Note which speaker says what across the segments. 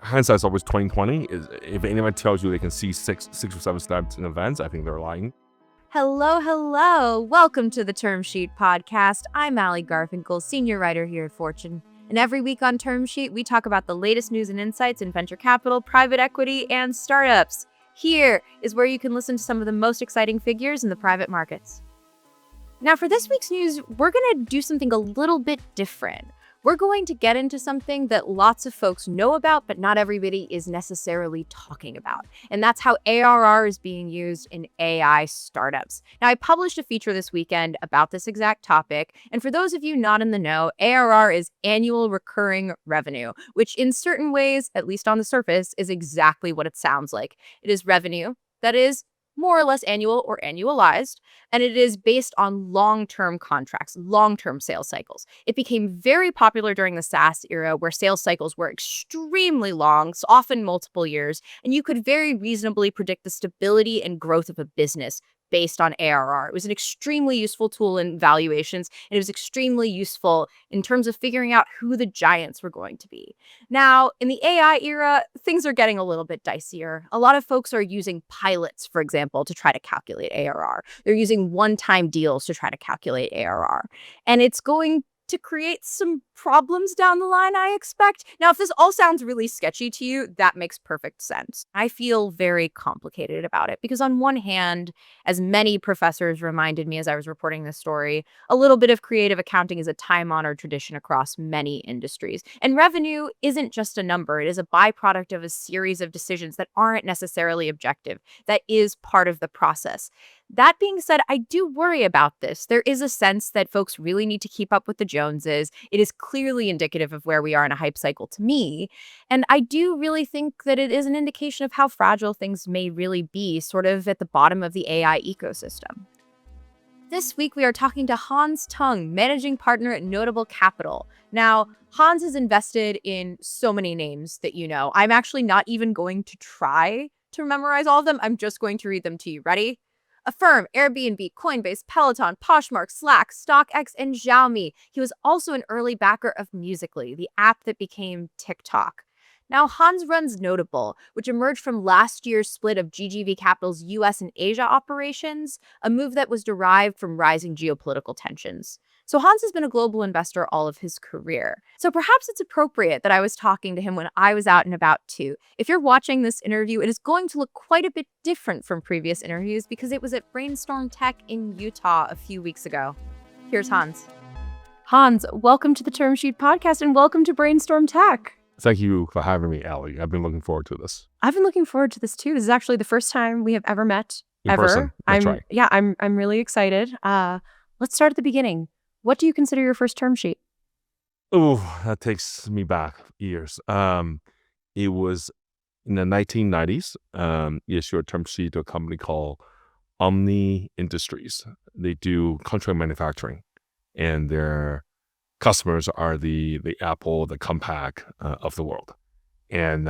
Speaker 1: hindsight's always 2020. If anyone tells you they can see six or seven steps in advance, I think they're lying.
Speaker 2: Hello. Welcome to the Term Sheet Podcast. I'm Allie Garfinkel, senior writer here at Fortune. And every week on Term Sheet, we talk about the latest news and insights in venture capital, private equity, and startups. Here is where you can listen to some of the most exciting figures in the private markets. Now, for this week's news, we're going to do something a little bit different. We're going to get into something that lots of folks know about, but not everybody is necessarily talking about. And that's how ARR is being used in AI startups. Now, I published a feature this weekend about this exact topic. And for those of you not in the know, ARR is annual recurring revenue, which in certain ways, at least on the surface, is exactly what it sounds like. It is revenue that is more or less annual or annualized, and it is based on long-term contracts, long-term sales cycles. It became very popular during the SaaS era where sales cycles were extremely long, so often multiple years, and you could very reasonably predict the stability and growth of a business based on ARR. It was an extremely useful tool in valuations, and it was extremely useful in terms of figuring out who the giants were going to be. Now, in the AI era, things are getting a little bit dicier. A lot of folks are using pilots, for example, to try to calculate ARR. They're using one-time deals to try to calculate ARR. And it's going to create some problems down the line, I expect. Now, if this all sounds really sketchy to you, that makes perfect sense. I feel very complicated about it because on one hand, as many professors reminded me as I was reporting this story, a little bit of creative accounting is a time-honored tradition across many industries. And revenue isn't just a number. It is a byproduct of a series of decisions that aren't necessarily objective. That is part of the process. That being said, I do worry about this. There is a sense that folks really need to keep up with the Joneses. It is clearly indicative of where we are in a hype cycle to me. And I do really think that it is an indication of how fragile things may really be, sort of at the bottom of the AI ecosystem. This week, we are talking to Hans Tung, managing partner at Notable Capital. Now, Hans has invested in so many names that you know. I'm actually not even going to try to memorize all of them. I'm just going to read them to you. Ready? Affirm, Airbnb, Coinbase, Peloton, Poshmark, Slack, StockX, and Xiaomi. He was also an early backer of Musical.ly, the app that became TikTok. Now, Hans runs Notable, which emerged from last year's split of GGV Capital's US and Asia operations, a move that was derived from rising geopolitical tensions. So Hans has been a global investor all of his career. So perhaps it's appropriate that I was talking to him when I was out and about too. If you're watching this interview, it is going to look quite a bit different from previous interviews because it was at Brainstorm Tech in Utah a few weeks ago. Here's Hans. Hans, welcome to the Term Sheet Podcast and welcome to Brainstorm Tech.
Speaker 1: Thank you for having me, Allie. I've been looking forward to this.
Speaker 2: I've been looking forward to this too. This is actually the first time we have ever met.
Speaker 1: In person. That's right.
Speaker 2: Yeah, I'm really excited. Let's start at the beginning. What do you consider your first term sheet?
Speaker 1: Oh, that takes me back years. It was in the 1990s. You issued a term sheet to a company called Omni Industries. They do contract manufacturing, and their customers are the Apple, the Compaq of the world. And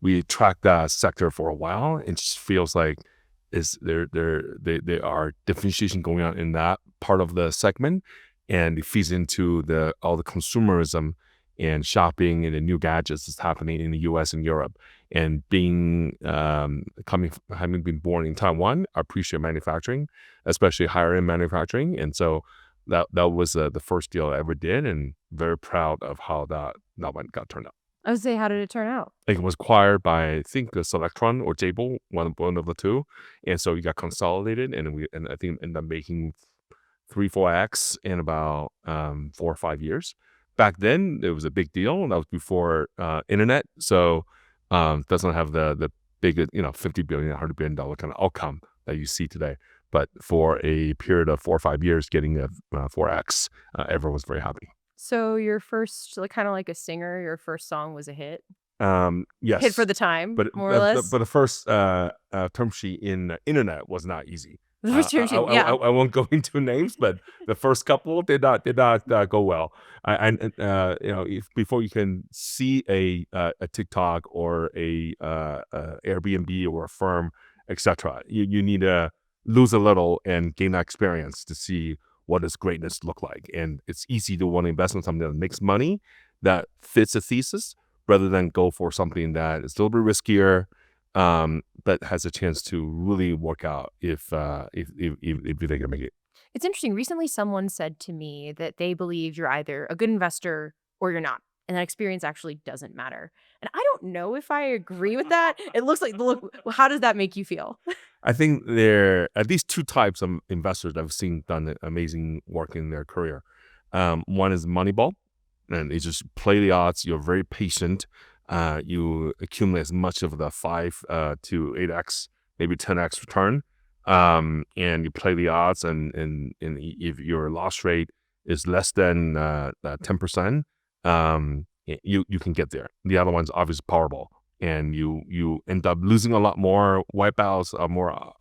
Speaker 1: we tracked that sector for a while. It just feels like there are differentiation going on in that part of the segment, and it feeds into all the consumerism and shopping and the new gadgets that's happening in the U.S. and Europe. And having been born in Taiwan, I appreciate manufacturing, especially higher end manufacturing, and so that was the first deal I ever did, and very proud of how that one got turned out.
Speaker 2: I would say, how did it turn out?
Speaker 1: It was acquired by, I think, Selectron or Jabil, one of the two. And so it got consolidated, and I think ended up making 3-4x in about 4 or 5 years. Back then, it was a big deal. That was before internet. So doesn't have the big, $50 billion, $100 billion kind of outcome that you see today. But for a period of 4 or 5 years, getting a 4x, everyone was very happy.
Speaker 2: So your first, kind of like a singer, your first song was a hit?
Speaker 1: Yes.
Speaker 2: Hit for the time, more or less?
Speaker 1: But the first term sheet in internet was not easy.
Speaker 2: The first term sheet,
Speaker 1: I won't go into names, but the first couple did not go well. Before you can see a TikTok or a Airbnb or a firm, etc., you need to lose a little and gain that experience to see what does greatness look like. And it's easy to want to invest in something that makes money, that fits a thesis, rather than go for something that is a little bit riskier, but has a chance to really work out if they can make it.
Speaker 3: It's interesting. Recently, someone said to me that they believe you're either a good investor or you're not. And that experience actually doesn't matter. And I don't know if I agree with that. It looks like, look, how does that make you feel?
Speaker 1: I think there are at least two types of investors I've seen done amazing work in their career. One is Moneyball, and it's just play the odds. You're very patient. You accumulate as much of the 5 to 8x, maybe 10x return, and you play the odds. And if your loss rate is less than 10%, you can get there. The other one's obviously Powerball. And you end up losing a lot more. Wipeouts are more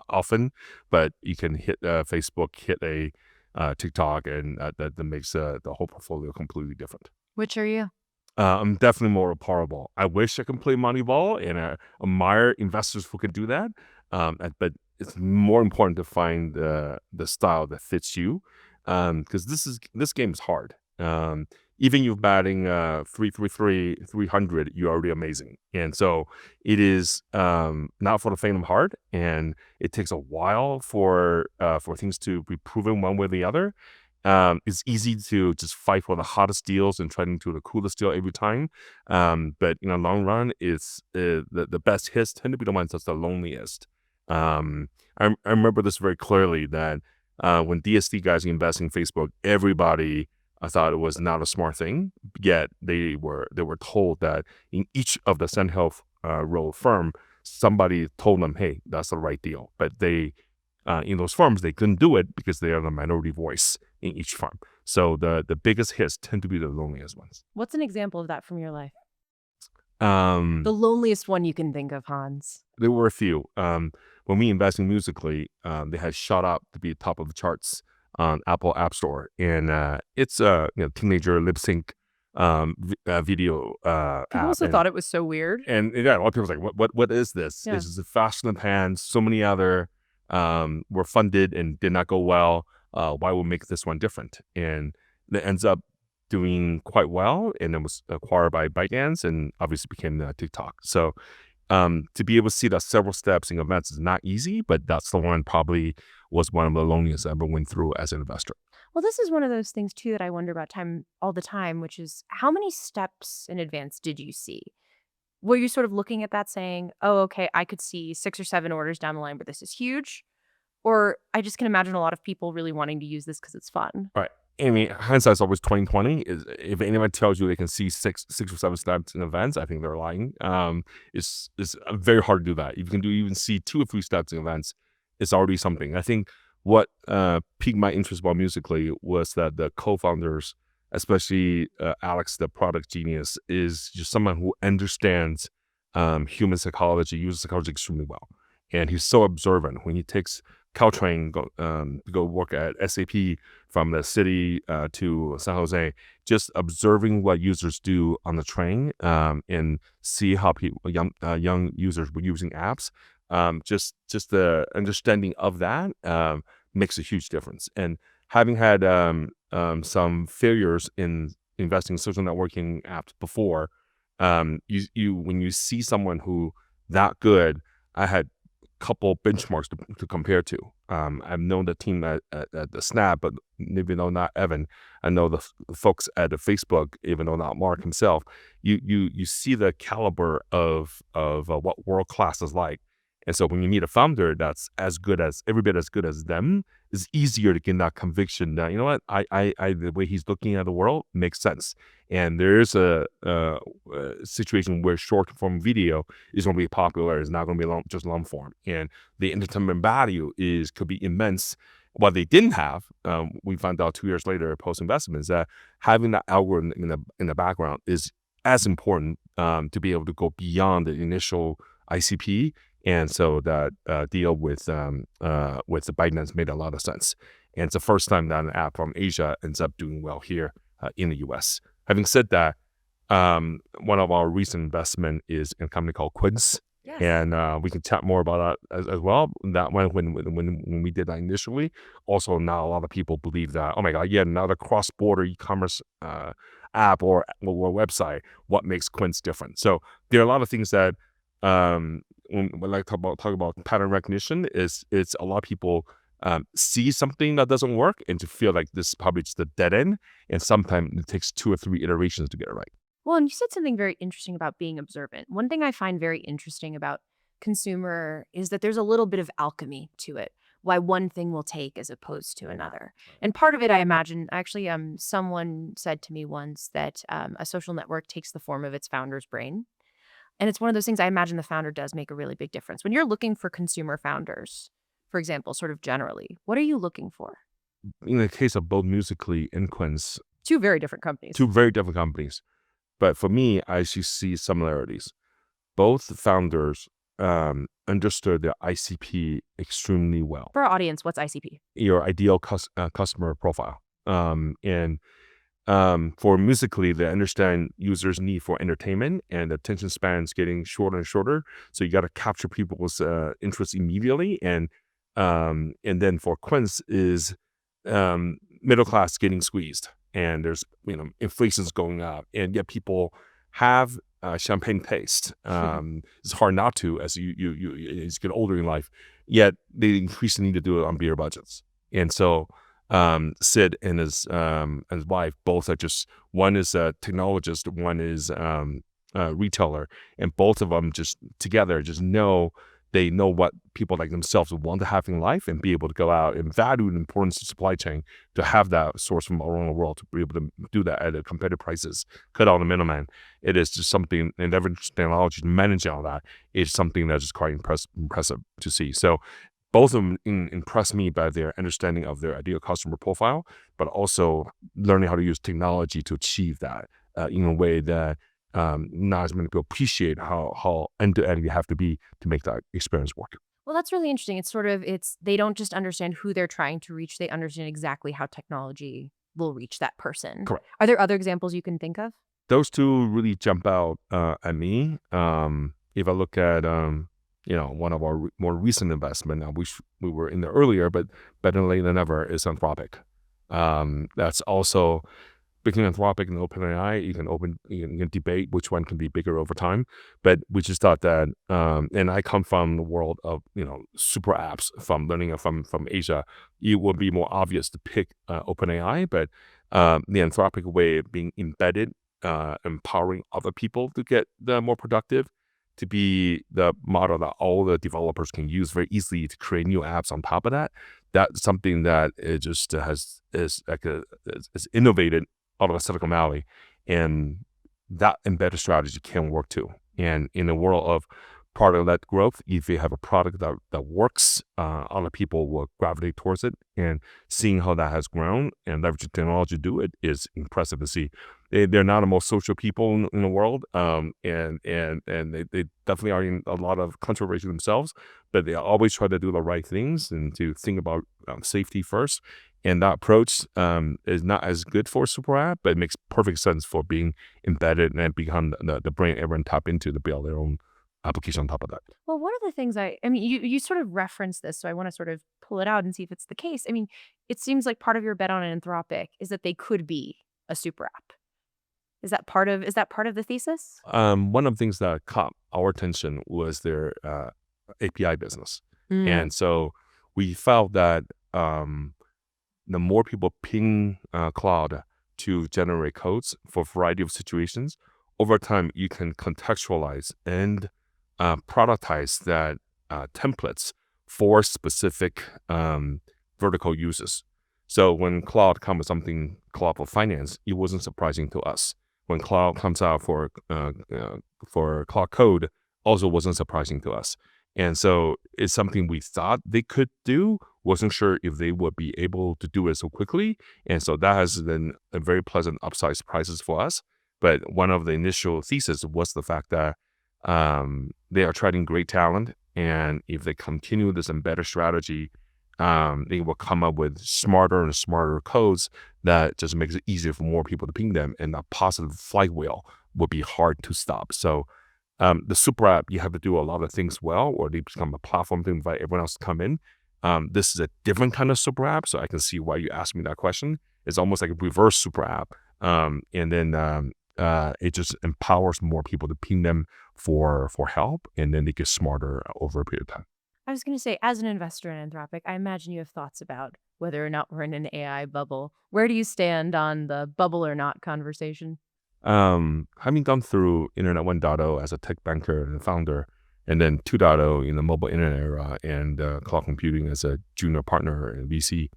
Speaker 1: often, but you can hit Facebook, hit a TikTok, and that makes the whole portfolio completely different.
Speaker 3: Which are you?
Speaker 1: I'm definitely more of a Powerball. I wish I could play Moneyball, and I admire investors who can do that. But it's more important to find the style that fits you, because this game is hard. Even you batting 300, you're already amazing. And so it is not for the faint of heart, and it takes a while for things to be proven one way or the other. It's easy to just fight for the hottest deals and try to do the coolest deal every time. But in the long run, it's the best hits tend to be the ones that's the loneliest. I remember this very clearly that when DSD guys invest in Facebook, everybody I thought it was not a smart thing, yet they were told that in each of the Sun Health row firm, somebody told them, hey, that's the right deal. But they, in those firms, they couldn't do it because they are the minority voice in each firm. So the biggest hits tend to be the loneliest ones.
Speaker 3: What's an example of that from your life?
Speaker 1: The
Speaker 3: The loneliest one you can think of, Hans.
Speaker 1: There were a few. When we invested musically, they had shot up to be top of the charts on Apple App Store, and it's a teenager lip sync video
Speaker 3: People
Speaker 1: app.
Speaker 3: also
Speaker 1: And,
Speaker 3: thought it was so weird.
Speaker 1: and yeah, a lot of people was like, what is this?
Speaker 3: Yeah.
Speaker 1: This is a flash in the pan. So many other were funded and did not go well. Why would make this one different? And it ends up doing quite well, and it was acquired by ByteDance and obviously became TikTok. So to be able to see that several steps in events is not easy, but that's the one probably was one of the loneliest I ever went through as an investor.
Speaker 3: Well, this is one of those things, too, that I wonder about time all the time, which is how many steps in advance did you see? Were you sort of looking at that saying, oh, okay, I could see 6 or 7 orders down the line, but this is huge? Or I just can imagine a lot of people really wanting to use this because it's fun.
Speaker 1: Right. I mean, hindsight's always 20/20. Is if anybody tells you they can see six or seven steps in events, I think they're lying. It's very hard to do that. If you can even see 2 or 3 steps in events, it's already something. I think what piqued my interest about Musically was that the co-founders, especially Alex, the product genius, is just someone who understands human psychology, user psychology extremely well. And he's so observant. When he takes Caltrain to go work at SAP from the city to San Jose, just observing what users do on the train and see how young users were using apps. Just the understanding of that makes a huge difference. And having had some failures in investing in social networking apps before, you when you see someone who that good, I had couple benchmarks to compare to. I've known the team at the Snap, but even though not Evan, I know the folks at the Facebook, even though not Mark himself. You see the caliber of what world class is like, and so when you meet a founder that's every bit as good as them, it's easier to get that conviction that, you know what, I the way he's looking at the world makes sense. And there is a situation where short form video is going to be popular. It's not going to be just long form, and the entertainment value could be immense. What they didn't have, we found out 2 years later post investment, is that having that algorithm in the background is as important to be able to go beyond the initial ICP. And so that deal with the ByteDance made a lot of sense. And it's the first time that an app from Asia ends up doing well here in the US. Having said that, one of our recent investment is in a company called Quince.
Speaker 3: Yes.
Speaker 1: And we can chat more about that as well. That one, when we did that initially, also now a lot of people believe that, oh my God, yet another cross-border e-commerce app or website, what makes Quince different? So there are a lot of things that when I talk about pattern recognition, it's a lot of people see something that doesn't work and to feel like this is probably just a dead end, and sometimes it takes 2 or 3 iterations to get it right.
Speaker 3: Well, and you said something very interesting about being observant. One thing I find very interesting about consumer is that there's a little bit of alchemy to it, why one thing will take as opposed to another. And part of it, I imagine, actually, someone said to me once that a social network takes the form of its founder's brain. And it's one of those things I imagine the founder does make a really big difference. When you're looking for consumer founders, for example, sort of generally, what are you looking for?
Speaker 1: In the case of both Musically and Quince,
Speaker 3: Two very different companies.
Speaker 1: two very different companies. But for me, I actually see similarities. Both founders understood their ICP extremely well,
Speaker 3: For our audience, what's ICP?
Speaker 1: your ideal customer profile. And for Musically, they understand users' need for entertainment and attention spans getting shorter and shorter. So you got to capture people's interest immediately. And then for Quince is middle class getting squeezed, and there's inflation's going up, and yet people have champagne taste. It's hard not to as you get older in life. Yet they increasingly need to do it on beer budgets, and so Sid and his wife both are just, one is a technologist, one is a retailer, and both of them just together just know what people like themselves would want to have in life and be able to go out and value the importance of supply chain to have that source from around the world to be able to do that at competitive prices, cut out the middleman. It is just something, and leverage technology to manage all that is something that's just quite impressive to see. So both of them impress me by their understanding of their ideal customer profile, but also learning how to use technology to achieve that in a way that not as many people appreciate how end-to-end you have to be to make that experience work.
Speaker 3: Well, that's really interesting. It's they don't just understand who they're trying to reach, they understand exactly how technology will reach that person.
Speaker 1: Correct.
Speaker 3: Are there other examples you can think of?
Speaker 1: Those two really jump out at me. If I look at one of our more recent investment, I wish we were in there earlier, but better late than never, is Anthropic. That's also between Anthropic and OpenAI. You can debate which one can be bigger over time, but we just thought that, and I come from the world of super apps, from learning from Asia. It would be more obvious to pick OpenAI, but the Anthropic way of being embedded, empowering other people to get more productive, to be the model that all the developers can use very easily to create new apps on top of that. That's something that it just is innovated out of Silicon Valley, and that embedded strategy can work too. And in the world of product-led growth, if you have a product that works, other people will gravitate towards it. And seeing how that has grown and leveraging technology to do it is impressive to see. They're not the most social people in the world, and they definitely are in a lot of controversy themselves, but they always try to do the right things and to think about safety first. And that approach is not as good for a super app, but it makes perfect sense for being embedded and become the brain everyone tap into to build their own application on top of that.
Speaker 3: Well, one of the things I mean, you sort of referenced this, so I want to sort of pull it out and see if it's the case. I mean, it seems like part of your bet on Anthropic is that they could be a super app. Is that part of the thesis?
Speaker 1: One of the things that caught our attention was their API business. And so we felt that the more people ping Cloud to generate codes for a variety of situations, over time you can contextualize and productize that templates for specific vertical uses. So when Cloud comes with something, Cloud for finance, it wasn't surprising to us. When Cloud comes out for Cloud Code, also wasn't surprising to us. And so it's something we thought they could do, wasn't sure if they would be able to do it so quickly. And so that has been a very pleasant upside surprises for us. But one of the initial thesis was the fact that they are attracting great talent. And if they continue this embedded strategy, they will come up with smarter and smarter codes that just makes it easier for more people to ping them. And that positive flywheel would be hard to stop. So the super app, you have to do a lot of things well, or they become a platform to invite everyone else to come in. This is a different kind of super app, so I can see why you asked me that question. It's almost like a reverse super app. And then it just empowers more people to ping them for help, and then they get smarter over a period of time.
Speaker 3: I was going to say, as an investor in Anthropic, I imagine you have thoughts about whether or not we're in an AI bubble. Where do you stand on the bubble or not conversation?
Speaker 1: Having gone through Internet 1.0 as a tech banker and founder, and then 2.0 in the mobile internet era, and cloud computing as a junior partner in VC,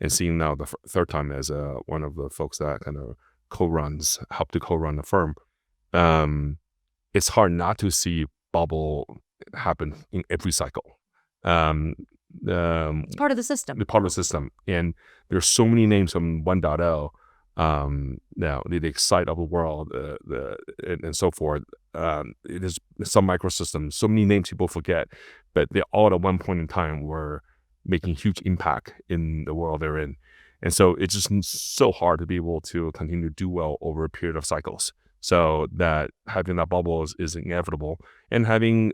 Speaker 1: and seeing now the third time as one of the folks that kind of help to co-run the firm, it's hard not to see bubble happen in every cycle. Um,
Speaker 3: It's part of the system.
Speaker 1: the part of the system. And there's so many names from 1.0 now they excite of the world and so forth. It is some microsystems, so many names people forget, but they all at one point in time were making huge impact in the world they're in. And so it's just so hard to be able to continue to do well over a period of cycles. So that having that bubble is inevitable, and having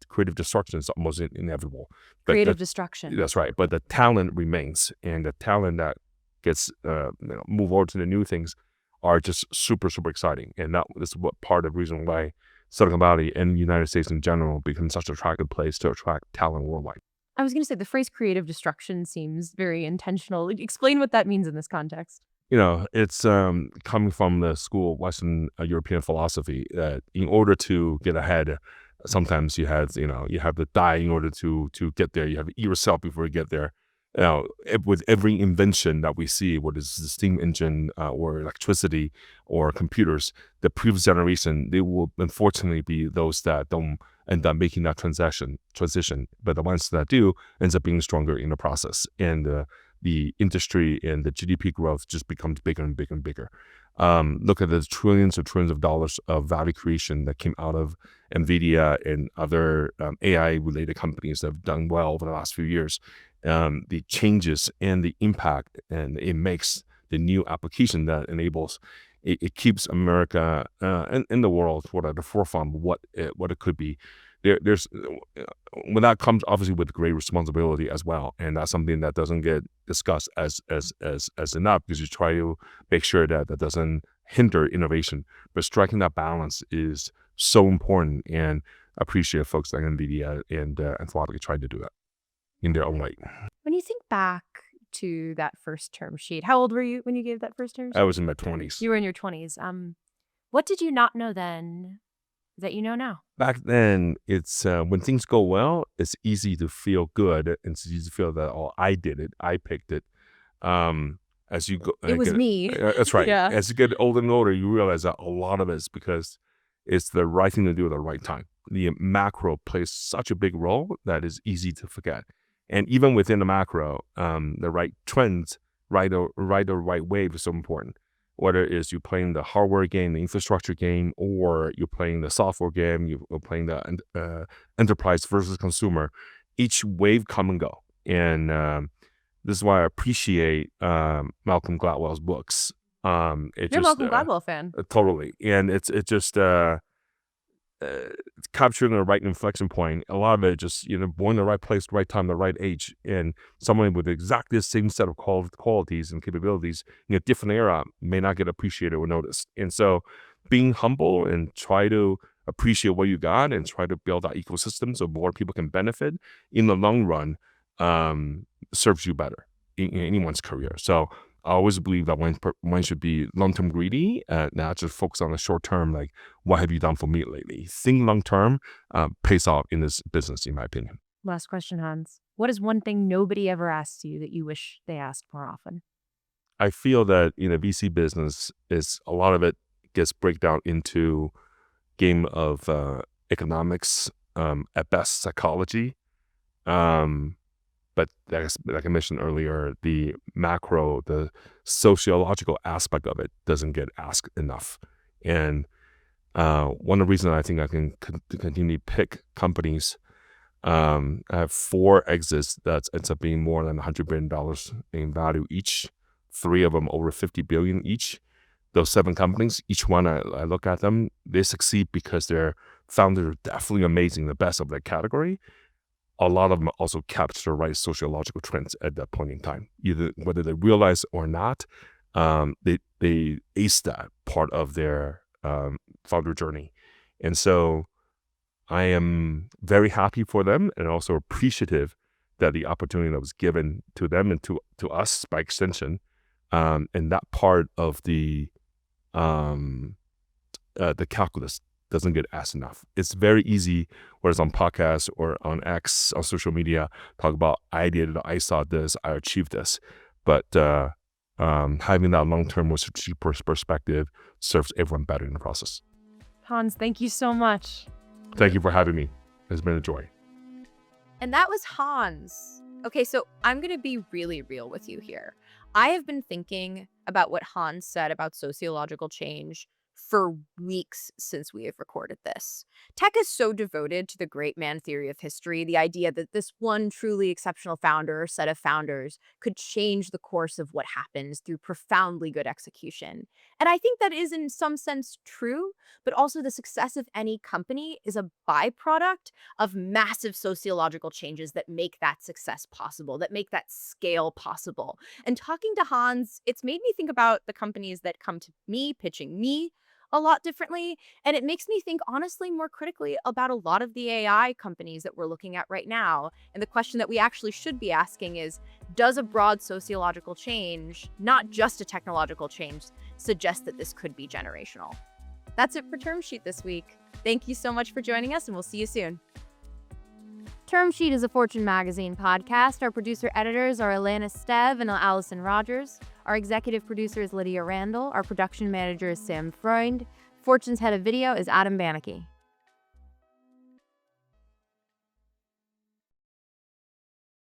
Speaker 1: creative destruction is almost inevitable. But
Speaker 3: Creative destruction.
Speaker 1: that's right. But the talent remains, and the talent that gets move over to the new things are just super, super exciting. And that is what part of the reason why Silicon Valley and the United States in general becomes such an attractive place to attract talent worldwide.
Speaker 3: I was going to say the phrase creative destruction seems very intentional. Explain what that means in this context.
Speaker 1: It's coming from the school of Western European philosophy that in order to get ahead, sometimes you have to die in order to get there. You have to eat yourself before you get there. With every invention that we see, whether it's the steam engine or electricity or computers, the previous generation, they will unfortunately be those that don't end up making that transition. But the ones that do ends up being stronger in the process. And the industry and the GDP growth just becomes bigger and bigger and bigger. Look at the trillions of dollars of value creation that came out of NVIDIA and other AI-related companies that have done well over the last few years. The changes and the impact, and it makes the new application that enables, it keeps America and the world at the forefront of what it could be. There's when that comes obviously with great responsibility as well, and that's something that doesn't get discussed as enough, because you try to make sure that doesn't hinder innovation. But striking that balance is so important, and I appreciate folks like NVIDIA and Anthropic trying to do that in their own right.
Speaker 3: When you think back to that first term sheet, how old were you when you gave that first term sheet?
Speaker 1: I was in my 20s.
Speaker 3: You were in your 20s. What did you not know then that you know now?
Speaker 1: Back then, it's when things go well, it's easy to feel good, and it's easy to feel that, oh, I did it, I picked it. As you go,
Speaker 3: It was me.
Speaker 1: That's right.
Speaker 3: Yeah.
Speaker 1: As you get older and older, you realize that a lot of it is because it's the right thing to do at the right time. The macro plays such a big role that is easy to forget. And even within the macro, the right trends, right wave is so important. Whether it's you playing the hardware game, the infrastructure game, or you're playing the software game, you're playing the enterprise versus consumer, each wave come and go. And this is why I appreciate Malcolm Gladwell's books.
Speaker 3: You're a Malcolm Gladwell fan.
Speaker 1: Totally. And it's just capturing the right inflection point. A lot of it just, born in the right place, right time, the right age, and someone with exactly the same set of qualities and capabilities in a different era may not get appreciated or noticed. And so being humble and try to appreciate what you got and try to build that ecosystem so more people can benefit in the long run serves you better in anyone's career. So I always believe that one should be long-term greedy, not just focus on the short-term, like, what have you done for me lately? Think long-term pays off in this business, in my opinion.
Speaker 3: Last question, Hans. What is one thing nobody ever asks you that you wish they asked more often?
Speaker 1: I feel that in a VC business, is a lot of it gets breakdown into game of economics, at best psychology. But like I mentioned earlier, the macro, the sociological aspect of it doesn't get asked enough. And one of the reasons I think I can continue to pick companies, I have 4 exits that ends up being more than $100 billion in value each, 3 of them over $50 billion each. Those 7 companies, each one I look at them, they succeed because their founders are definitely amazing, the best of their category. A lot of them also capture the right sociological trends at that point in time, either whether they realize or not. They aced that part of their founder journey. And so I am very happy for them and also appreciative that the opportunity that was given to them and to us by extension, and that part of the calculus doesn't get asked enough. It's very easy, whether it's on podcasts or on X, on social media, talk about I did it, I saw this, I achieved this. But having that long-term more strategic perspective serves everyone better in the process.
Speaker 3: Hans, thank you so much.
Speaker 1: Thank you for having me. It's been a joy.
Speaker 2: And that was Hans. Okay, so I'm going to be really real with you here. I have been thinking about what Hans said about sociological change for weeks since we have recorded this. Tech is so devoted to the great man theory of history, the idea that this one truly exceptional founder or set of founders could change the course of what happens through profoundly good execution. And I think that is in some sense true, but also the success of any company is a byproduct of massive sociological changes that make that success possible, that make that scale possible. And talking to Hans, it's made me think about the companies that come to me, pitching me, a lot differently. And it makes me think, honestly, more critically about a lot of the AI companies that we're looking at right now. And the question that we actually should be asking is, does a broad sociological change, not just a technological change, suggest that this could be generational? That's it for Term Sheet this week. Thank you so much for joining us, and we'll see you soon. Term Sheet is a Fortune magazine podcast. Our producer-editors are Alana Stev and Allison Rogers. Our executive producer is Lydia Randall. Our production manager is Sam Freund. Fortune's head of video is Adam Bannicky.